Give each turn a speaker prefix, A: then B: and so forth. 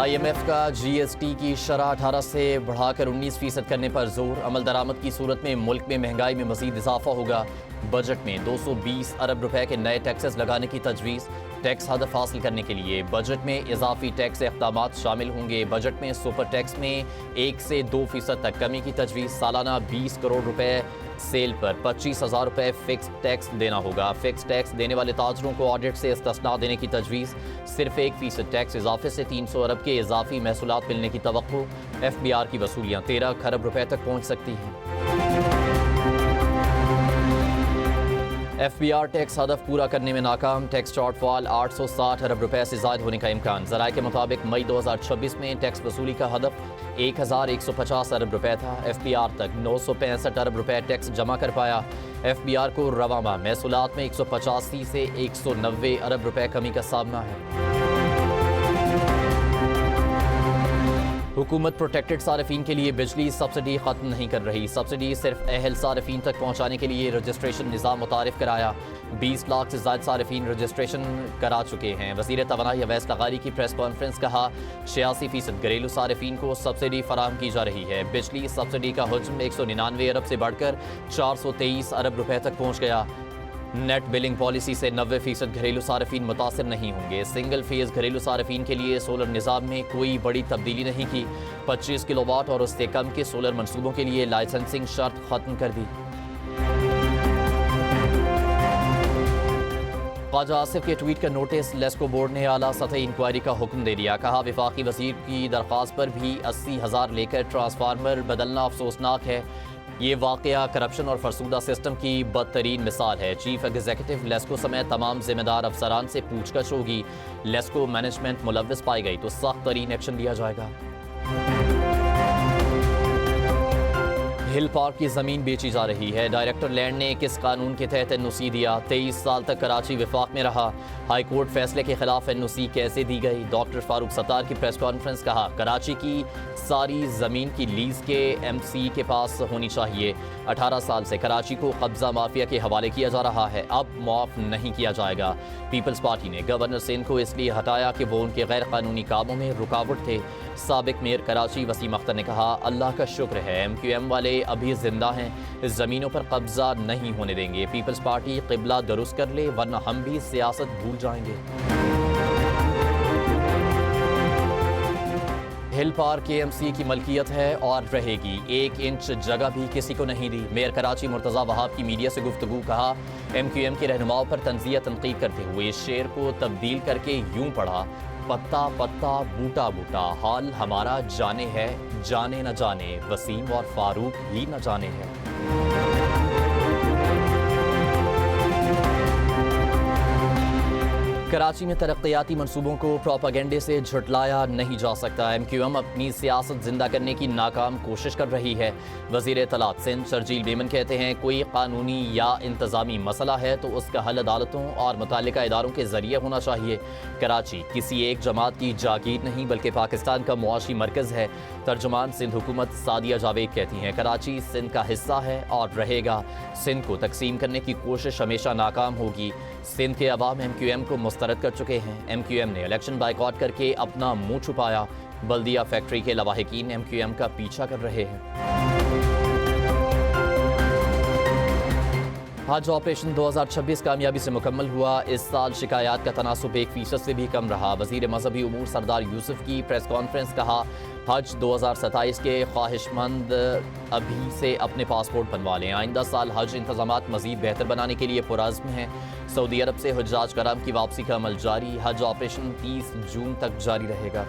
A: IMF کا GST کی شرح 18 سے بڑھا کر 19% کرنے پر زور. عمل درآمد کی صورت میں ملک میں مہنگائی میں مزید اضافہ ہوگا. بجٹ میں 220 ارب روپے کے نئے ٹیکسز لگانے کی تجویز. ٹیکس ہدف حاصل کرنے کے لیے بجٹ میں اضافی ٹیکس اقدامات شامل ہوں گے. بجٹ میں سپر ٹیکس میں 1 سے 2% تک کمی کی تجویز. سالانہ 20 کروڑ روپے سیل پر 25,000 روپے فکس ٹیکس دینا ہوگا. فکس ٹیکس دینے والے تاجروں کو آڈٹ سے استثناء دینے کی تجویز. صرف 1% ٹیکس اضافے سے 300 ارب کے اضافی محصولات ملنے کی توقع. FBR کی وصولیاں 13 کھرب روپے تک پہنچ سکتی ہیں. FBR ٹیکس ہدف پورا کرنے میں ناکام. ٹیکس شارٹ فال 860 ارب روپے سے زائد ہونے کا امکان. ذرائع کے مطابق مئی 2026 میں ٹیکس وصولی کا ہدف 1150 ارب روپے تھا. FBR تک 965 ارب روپے ٹیکس جمع کر پایا. FBR کو رواں ماہ محصولات میں 185 سے 190 ارب روپے کمی کا سامنا ہے. حکومت پروٹیکٹڈ صارفین کے لیے بجلی سبسڈی ختم نہیں کر رہی. سبسڈی صرف اہل صارفین تک پہنچانے کے لیے رجسٹریشن نظام متعارف کرایا. 20 لاکھ سے زائد صارفین رجسٹریشن کرا چکے ہیں. وزیر توانائی اویس لغاری کی پریس کانفرنس. کہا 86% گھریلو صارفین کو سبسڈی فراہم کی جا رہی ہے. بجلی سبسڈی کا حجم 199 ارب سے بڑھ کر 423 ارب روپے تک پہنچ گیا. نیٹ بلنگ پالیسی سے 90% گھریلو صارفین متاثر نہیں ہوں گے. سنگل فیز گھریلو صارفین کے لیے سولر نظام میں کوئی بڑی تبدیلی نہیں کی. 25 کلو واٹ اور اس سے کم کے سولر منصوبوں کے لیے لائسنسنگ شرط ختم کر دی. خواجہ آصف کے ٹویٹ کا نوٹس. لیسکو بورڈ نے اعلیٰ سطحی انکوائری کا حکم دے دیا. کہا وفاقی وزیر کی درخواست پر بھی 80,000 لے کر ٹرانسفارمر بدلنا افسوسناک ہے. یہ واقعہ کرپشن اور فرسودہ سسٹم کی بدترین مثال ہے. چیف ایگزیکٹو لیسکو سمیت تمام ذمہ دار افسران سے پوچھ گچھ ہوگی. لیسکو مینجمنٹ ملوث پائی گئی تو سخت ترین ایکشن لیا جائے گا. ہل پارک کی زمین بیچی جا رہی ہے. ڈائریکٹر لینڈ نے کس قانون کے تحت NOC دیا؟ 23 سال تک کراچی وفاق میں رہا. ہائی کورٹ فیصلے کے خلاف NOC کیسے دی گئی؟ ڈاکٹر فاروق ستار کی پریس کانفرنس. کہا کراچی کی ساری زمین کی لیز کے MC کے پاس ہونی چاہیے. 18 سال سے کراچی کو قبضہ مافیا کے حوالے کیا جا رہا ہے. اب معاف نہیں کیا جائے گا. پیپلز پارٹی نے گورنر سندھ کو اس لیے ہٹایا کہ وہ ان کے غیر قانونی کاموں میں رکاوٹ تھے. سابق میئر کراچی وسیم اختر نے کہا اللہ کا شکر ہے MQM والے ابھی زندہ ہیں. زمینوں پر قبضہ نہیں ہونے دیں گے. پیپلز پارٹی قبلہ درست کر لے ورنہ ہم بھی سیاست بھول جائیں گے. ہل پارک KMC کی ملکیت ہے اور رہے گی. 1 انچ جگہ بھی کسی کو نہیں دی. میئر کراچی مرتضیٰ وہاب کی میڈیا سے گفتگو. کہا MQM کے رہنماؤں پر تنزیہ تنقید کرتے ہوئے اس شعر کو تبدیل کر کے یوں پڑھا پتا پتا بوٹا بوٹا حال ہمارا جانے ہے جانے نہ جانے وسیم اور فاروق ہی نہ جانے ہے. کراچی میں ترقیاتی منصوبوں کو پروپیگنڈے سے جھٹلایا نہیں جا سکتا. MQM اپنی سیاست زندہ کرنے کی ناکام کوشش کر رہی ہے. وزیر اطلاعات سندھ شرجیل میمن کہتے ہیں کوئی قانونی یا انتظامی مسئلہ ہے تو اس کا حل عدالتوں اور متعلقہ اداروں کے ذریعے ہونا چاہیے. کراچی کسی ایک جماعت کی جاگیر نہیں بلکہ پاکستان کا معاشی مرکز ہے. ترجمان سندھ حکومت سعدیہ جاوید کہتی ہیں کراچی سندھ کا حصہ ہے اور رہے گا. سندھ کو تقسیم کرنے کی کوشش ہمیشہ ناکام ہوگی. سندھ کے عوام MQM کو مسترد کر چکے ہیں. MQM نے الیکشن بائیکاٹ کر کے اپنا منہ چھپایا. بلدیہ فیکٹری کے لواحقین MQM کا پیچھا کر رہے ہیں. حج آپریشن 2026 کامیابی سے مکمل ہوا. اس سال شکایات کا تناسب 1% سے بھی کم رہا. وزیر مذہبی امور سردار یوسف کی پریس کانفرنس. کہا حج 2027 کے خواہش مند ابھی سے اپنے پاسپورٹ بنوا لیں. آئندہ سال حج انتظامات مزید بہتر بنانے کے لیے پرعزم ہیں. سعودی عرب سے حجاج کرام کی واپسی کا عمل جاری. حج آپریشن 30 جون تک جاری رہے گا.